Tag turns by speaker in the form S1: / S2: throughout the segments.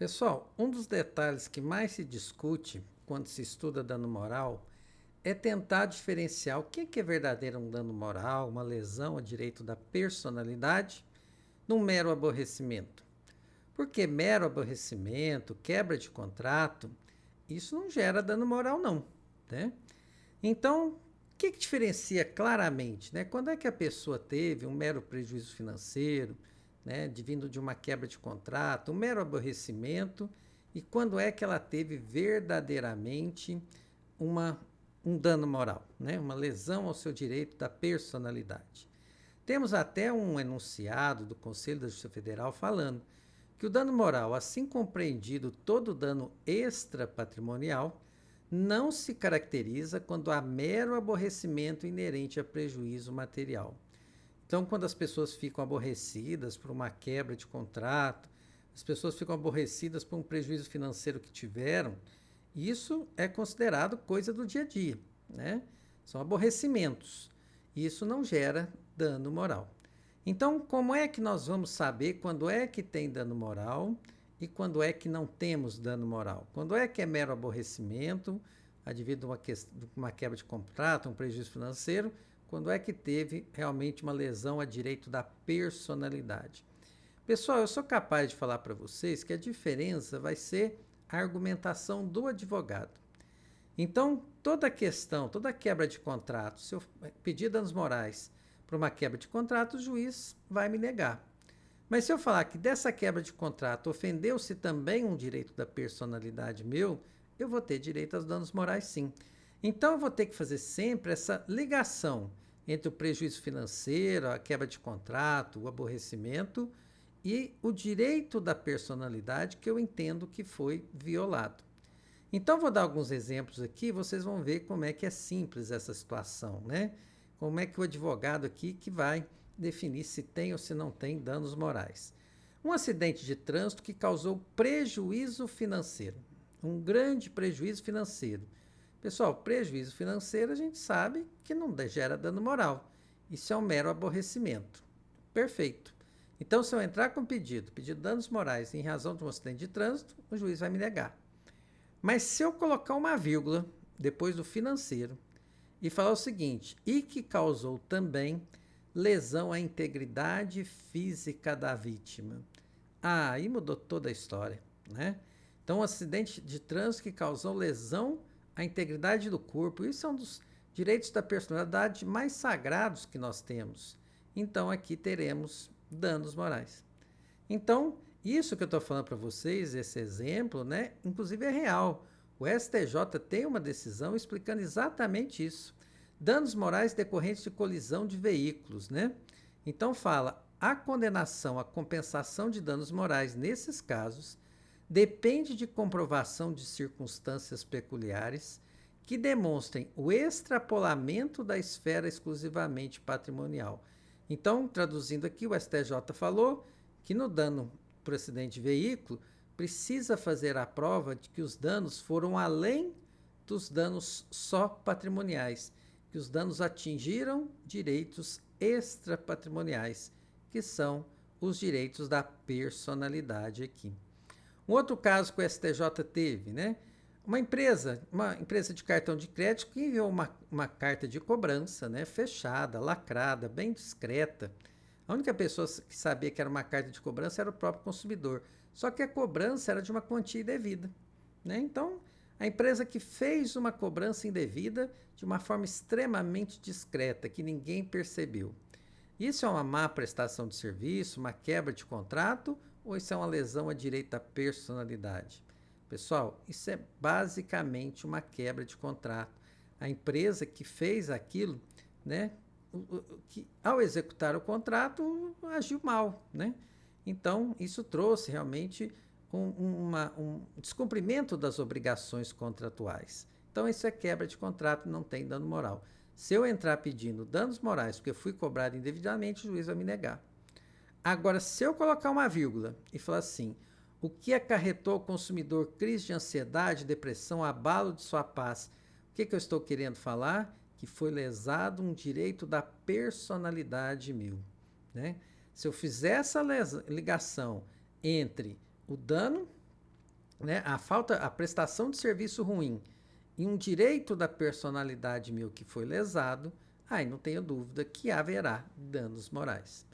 S1: Pessoal, um dos detalhes que mais se discute quando se estuda dano moral é tentar diferenciar o que é verdadeiro um dano moral, uma lesão a direito da personalidade, num mero aborrecimento. Porque mero aborrecimento, quebra de contrato, isso não gera dano moral não, né? Então, o que diferencia claramente, né? Quando é que a pessoa teve um mero prejuízo financeiro, né, vindo de uma quebra de contrato, um mero aborrecimento, e quando é que ela teve verdadeiramente uma, um dano moral, né, uma lesão ao seu direito da personalidade. Temos até um enunciado do Conselho da Justiça Federal falando que o dano moral, assim compreendido todo dano extrapatrimonial, não se caracteriza quando há mero aborrecimento inerente a prejuízo material. Então, quando as pessoas ficam aborrecidas por uma quebra de contrato, as pessoas ficam aborrecidas por um prejuízo financeiro que tiveram, isso é considerado coisa do dia a dia, né? São aborrecimentos. Isso não gera dano moral. Então, como é que nós vamos saber quando é que tem dano moral e quando é que não temos dano moral? Quando é que é mero aborrecimento, devido a uma quebra de contrato, um prejuízo financeiro, quando é que teve realmente uma lesão a direito da personalidade? Pessoal, eu sou capaz de falar para vocês que a diferença vai ser a argumentação do advogado. Então, toda questão, toda quebra de contrato, se eu pedir danos morais para uma quebra de contrato, o juiz vai me negar. Mas se eu falar que dessa quebra de contrato ofendeu-se também um direito da personalidade meu, eu vou ter direito aos danos morais sim. Então eu vou ter que fazer sempre essa ligação entre o prejuízo financeiro, a quebra de contrato, o aborrecimento e o direito da personalidade que eu entendo que foi violado. Então vou dar alguns exemplos aqui, vocês vão ver como é que é simples essa situação, né? Como é que o advogado aqui que vai definir se tem ou se não tem danos morais. Um acidente de trânsito que causou prejuízo financeiro, um grande prejuízo financeiro. Pessoal, prejuízo financeiro a gente sabe que não gera dano moral. Isso é um mero aborrecimento. Perfeito. Então, se eu entrar com pedido de danos morais em razão de um acidente de trânsito, o juiz vai me negar. Mas se eu colocar uma vírgula depois do financeiro e falar o seguinte, e que causou também lesão à integridade física da vítima. Aí mudou toda a história, né? Então, um acidente de trânsito que causou lesão à integridade do corpo, isso é um dos direitos da personalidade mais sagrados que nós temos. Então, aqui teremos danos morais. Então, isso que eu estou falando para vocês, esse exemplo, né, inclusive é real. O STJ tem uma decisão explicando exatamente isso. Danos morais decorrentes de colisão de veículos, né? Então fala, a condenação, a compensação de danos morais nesses casos depende de comprovação de circunstâncias peculiares que demonstrem o extrapolamento da esfera exclusivamente patrimonial. Então, traduzindo aqui, o STJ falou que no dano por acidente de veículo precisa fazer a prova de que os danos foram além dos danos só patrimoniais, que os danos atingiram direitos extrapatrimoniais, que são os direitos da personalidade aqui. Um outro caso que o STJ teve, né? Uma empresa de cartão de crédito que enviou uma carta de cobrança, né, fechada, lacrada, bem discreta. A única pessoa que sabia que era uma carta de cobrança era o próprio consumidor. Só que a cobrança era de uma quantia indevida, né? Então, a empresa que fez uma cobrança indevida de uma forma extremamente discreta, que ninguém percebeu. Isso é uma má prestação de serviço, uma quebra de contrato ou isso é uma lesão a direito da personalidade? Pessoal, isso é basicamente uma quebra de contrato. A empresa que fez aquilo, né, que ao executar o contrato agiu mal, né? Então, isso trouxe realmente um descumprimento das obrigações contratuais. Então, isso é quebra de contrato, não tem dano moral. Se eu entrar pedindo danos morais porque eu fui cobrado indevidamente, o juiz vai me negar. Agora, se eu colocar uma vírgula e falar assim, o que acarretou ao consumidor crise de ansiedade, depressão, abalo de sua paz, o que eu estou querendo falar? Que foi lesado um direito da personalidade meu, né? Se eu fizer essa ligação entre o dano né, a prestação de serviço ruim e um direito da personalidade meu que foi lesado, aí não tenho dúvida que haverá danos morais,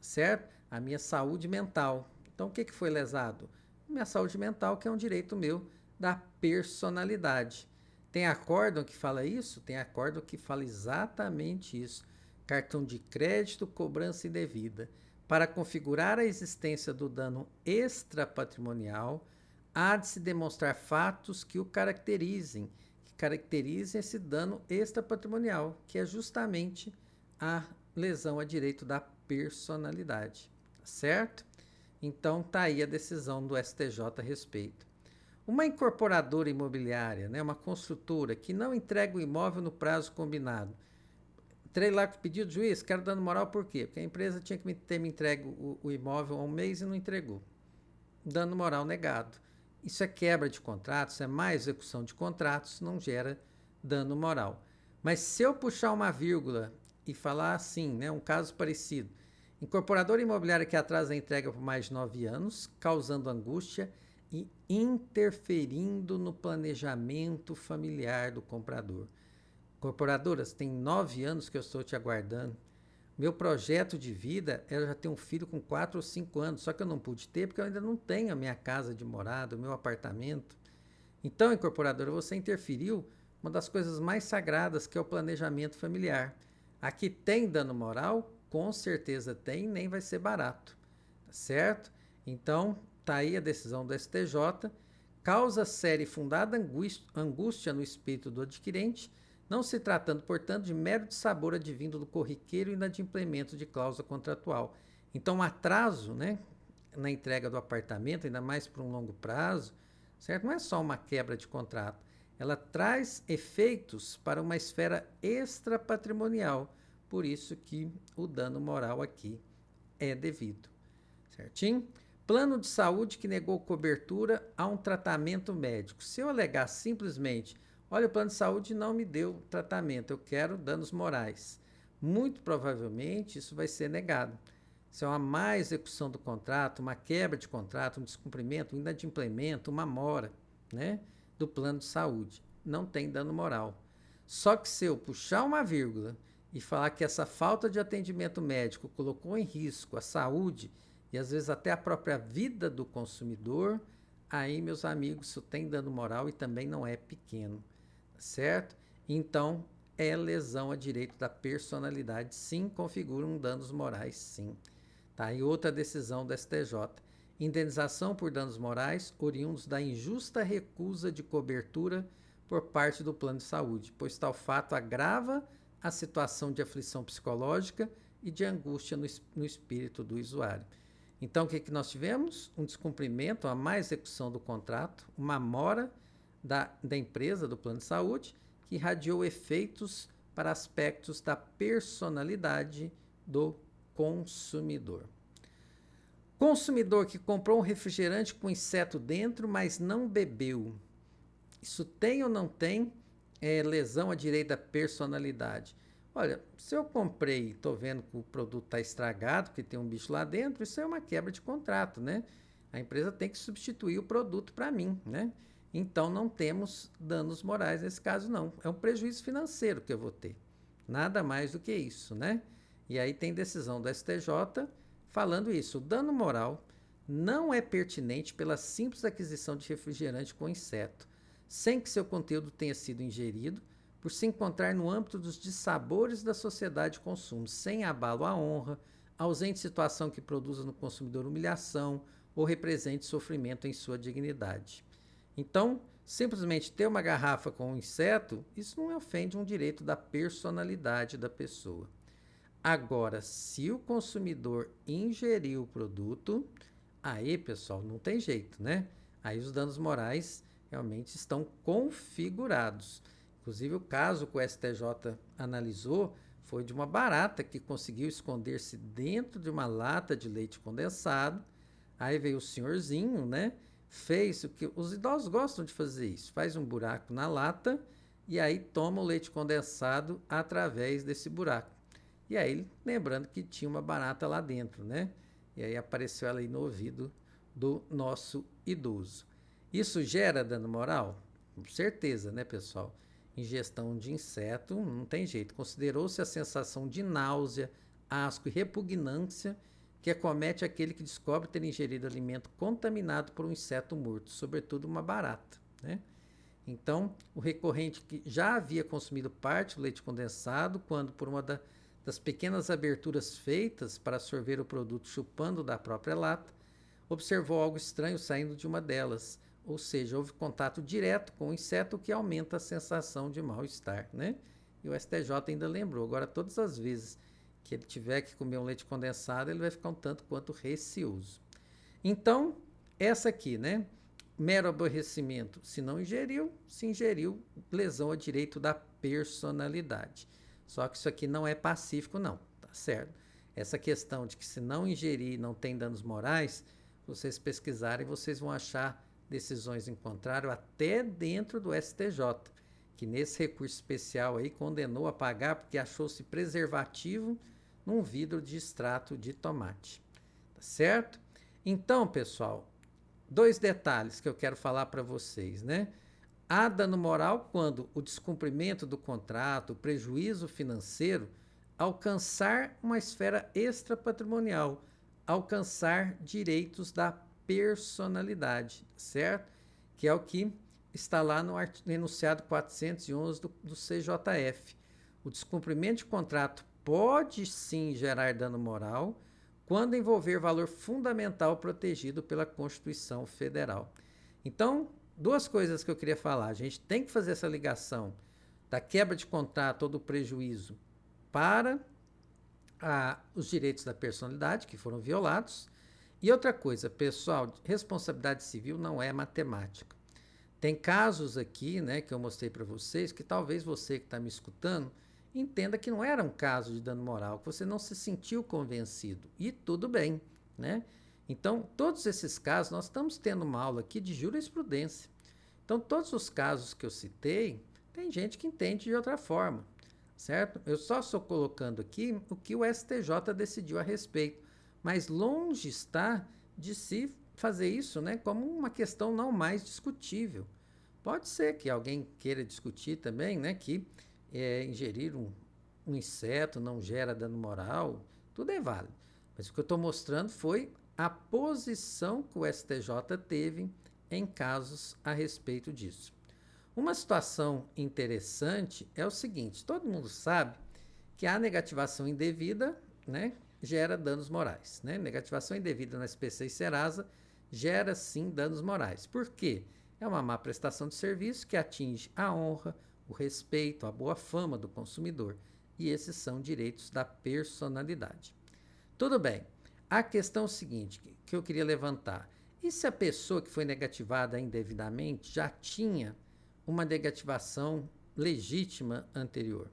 S1: certo? A minha saúde mental. Então, o que foi lesado? Minha saúde mental, que é um direito meu da personalidade. Tem acórdão que fala isso? Tem acórdão que fala exatamente isso. Cartão de crédito, cobrança indevida. Para configurar a existência do dano extrapatrimonial, há de se demonstrar fatos que o caracterizem, que caracterizem esse dano extrapatrimonial, que é justamente a lesão a direito da personalidade, certo? Então tá aí a decisão do STJ a respeito. Uma incorporadora imobiliária, né, uma construtora que não entrega o imóvel no prazo combinado. Entrei lá com o pedido de juiz, quero dano moral por quê? Porque a empresa tinha que ter me entregue o imóvel há um mês e não entregou. Dano moral negado. Isso é quebra de contratos, é má execução de contratos, não gera dano moral. Mas se eu puxar uma vírgula e falar assim, né, um caso parecido, incorporadora imobiliária que atrasa a entrega por mais de 9 anos, causando angústia e interferindo no planejamento familiar do comprador. Incorporadoras, tem 9 anos que eu estou te aguardando. Meu projeto de vida era já ter um filho com 4 ou 5 anos, só que eu não pude ter porque eu ainda não tenho a minha casa de morada, o meu apartamento. Então, incorporadora, você interferiu uma das coisas mais sagradas, que é o planejamento familiar. Aqui tem dano moral? Com certeza tem, nem vai ser barato, tá certo? Então, tá aí a decisão do STJ. Causa séria e fundada angústia no espírito do adquirente, não se tratando, portanto, de mero dissabor advindo do corriqueiro e inadimplemento de cláusula contratual. Então, um atraso, né, na entrega do apartamento, ainda mais por um longo prazo, certo? Não é só uma quebra de contrato, ela traz efeitos para uma esfera extrapatrimonial, por isso que o dano moral aqui é devido, certinho? Plano de saúde que negou cobertura a um tratamento médico. Se eu alegar simplesmente, olha, o plano de saúde não me deu tratamento, eu quero danos morais, muito provavelmente isso vai ser negado. Se é uma má execução do contrato, uma quebra de contrato, um descumprimento, um inadimplemento, uma mora, né, do plano de saúde, não tem dano moral. Só que se eu puxar uma vírgula e falar que essa falta de atendimento médico colocou em risco a saúde e às vezes até a própria vida do consumidor, aí, meus amigos, isso tem dano moral e também não é pequeno, certo? Então, é lesão a direito da personalidade, sim, configura um danos morais, sim. Tá? E outra decisão do STJ. Indenização por danos morais oriundos da injusta recusa de cobertura por parte do plano de saúde, pois tal fato agrava a situação de aflição psicológica e de angústia no espírito do usuário. Então, o que nós tivemos? Um descumprimento, uma má execução do contrato, uma mora da empresa, do plano de saúde, que irradiou efeitos para aspectos da personalidade do consumidor. Consumidor que comprou um refrigerante com inseto dentro, mas não bebeu. Isso tem ou não tem lesão à direito da personalidade? Olha, se eu comprei e estou vendo que o produto está estragado, que tem um bicho lá dentro, isso é uma quebra de contrato, né? A empresa tem que substituir o produto para mim, né? Então não temos danos morais nesse caso, não. É um prejuízo financeiro que eu vou ter. Nada mais do que isso, né? E aí tem decisão do STJ falando isso. O dano moral não é pertinente pela simples aquisição de refrigerante com inseto, sem que seu conteúdo tenha sido ingerido, por se encontrar no âmbito dos dissabores da sociedade de consumo, sem abalo à honra, ausente situação que produza no consumidor humilhação ou represente sofrimento em sua dignidade. Então, simplesmente ter uma garrafa com um inseto, isso não ofende um direito da personalidade da pessoa. Agora, se o consumidor ingeriu o produto, aí, pessoal, não tem jeito, né? Aí os danos morais realmente estão configurados. Inclusive, o caso que o STJ analisou foi de uma barata que conseguiu esconder-se dentro de uma lata de leite condensado. Aí veio o senhorzinho, né? Fez o que os idosos gostam de fazer isso: faz um buraco na lata e aí toma o leite condensado através desse buraco. E aí, lembrando que tinha uma barata lá dentro, né? E aí apareceu ela aí no ouvido do nosso idoso. Isso gera dano moral? Com certeza, né, pessoal? Ingestão de inseto não tem jeito. Considerou-se a sensação de náusea, asco e repugnância que acomete aquele que descobre ter ingerido alimento contaminado por um inseto morto, sobretudo uma barata, né? Então, o recorrente que já havia consumido parte do leite condensado, quando por uma das pequenas aberturas feitas para sorver o produto chupando da própria lata, observou algo estranho saindo de uma delas, ou seja, houve contato direto com o inseto, o que aumenta a sensação de mal-estar, né? E o STJ ainda lembrou, agora todas as vezes que ele tiver que comer um leite condensado, ele vai ficar um tanto quanto receoso. Então, essa aqui, né? Mero aborrecimento, se não ingeriu, se ingeriu, lesão a direito da personalidade. Só que isso aqui não é pacífico, não, tá certo? Essa questão de que se não ingerir não tem danos morais, vocês pesquisarem, vocês vão achar decisões em contrário até dentro do STJ, que nesse recurso especial aí condenou a pagar porque achou-se preservativo num vidro de extrato de tomate, tá certo? Então, pessoal, dois detalhes que eu quero falar para vocês, né? Há dano moral quando o descumprimento do contrato, o prejuízo financeiro, alcançar uma esfera extrapatrimonial, alcançar direitos da personalidade, certo? Que é o que está lá no enunciado 411 do CJF. O descumprimento de contrato pode sim gerar dano moral quando envolver valor fundamental protegido pela Constituição Federal. Então, duas coisas que eu queria falar. A gente tem que fazer essa ligação da quebra de contrato ou do prejuízo para os direitos da personalidade que foram violados. E outra coisa, pessoal, responsabilidade civil não é matemática. Tem casos aqui, né, que eu mostrei para vocês, que talvez você que está me escutando entenda que não era um caso de dano moral, que você não se sentiu convencido. E tudo bem, né? Então, todos esses casos, nós estamos tendo uma aula aqui de jurisprudência. Então, todos os casos que eu citei, tem gente que entende de outra forma, certo? Eu só estou colocando aqui o que o STJ decidiu a respeito, mas longe está de se fazer isso, né, como uma questão não mais discutível. Pode ser que alguém queira discutir também, né, que ingerir um inseto não gera dano moral, tudo é válido. Mas o que eu estou mostrando foi a posição que o STJ teve em casos a respeito disso. Uma situação interessante é o seguinte: todo mundo sabe que a negativação indevida, né, gera danos morais, né? Negativação indevida na SPC e Serasa gera sim danos morais. Por quê? É uma má prestação de serviço que atinge a honra, o respeito, a boa fama do consumidor. E esses são direitos da personalidade. Tudo bem. A questão seguinte que eu queria levantar: e se a pessoa que foi negativada indevidamente já tinha uma negativação legítima anterior?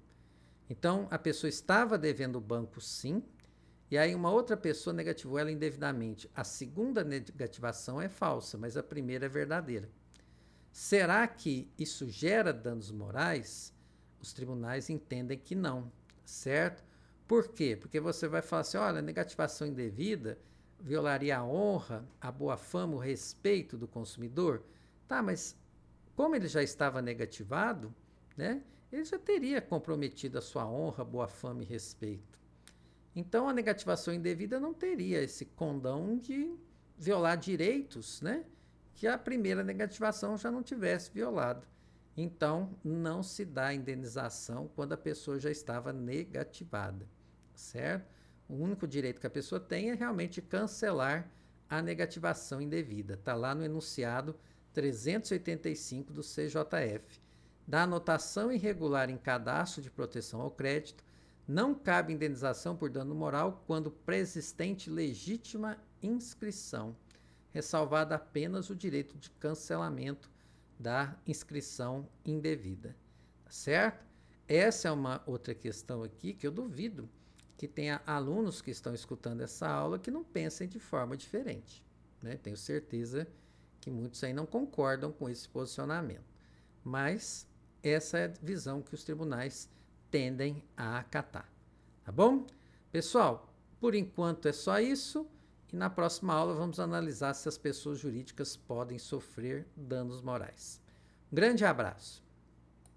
S1: Então, a pessoa estava devendo o banco sim, e aí uma outra pessoa negativou ela indevidamente. A segunda negativação é falsa, mas a primeira é verdadeira. Será que isso gera danos morais? Os tribunais entendem que não, certo? Por quê? Porque você vai falar assim, olha, negativação indevida violaria a honra, a boa fama, o respeito do consumidor. Tá, mas como ele já estava negativado, né, ele já teria comprometido a sua honra, boa fama e respeito. Então, a negativação indevida não teria esse condão de violar direitos, né, que a primeira negativação já não tivesse violado. Então, não se dá indenização quando a pessoa já estava negativada, certo? O único direito que a pessoa tem é realmente cancelar a negativação indevida. Está lá no enunciado 385 do CJF. Da anotação irregular em cadastro de proteção ao crédito, não cabe indenização por dano moral quando preexistente legítima inscrição, ressalvado apenas o direito de cancelamento da inscrição indevida, certo? Essa é uma outra questão aqui que eu duvido que tenha alunos que estão escutando essa aula que não pensem de forma diferente, né? Tenho certeza que muitos aí não concordam com esse posicionamento, mas essa é a visão que os tribunais tendem a acatar, tá bom? Pessoal, por enquanto é só isso E na próxima aula vamos analisar se as pessoas jurídicas podem sofrer danos morais. Um grande abraço!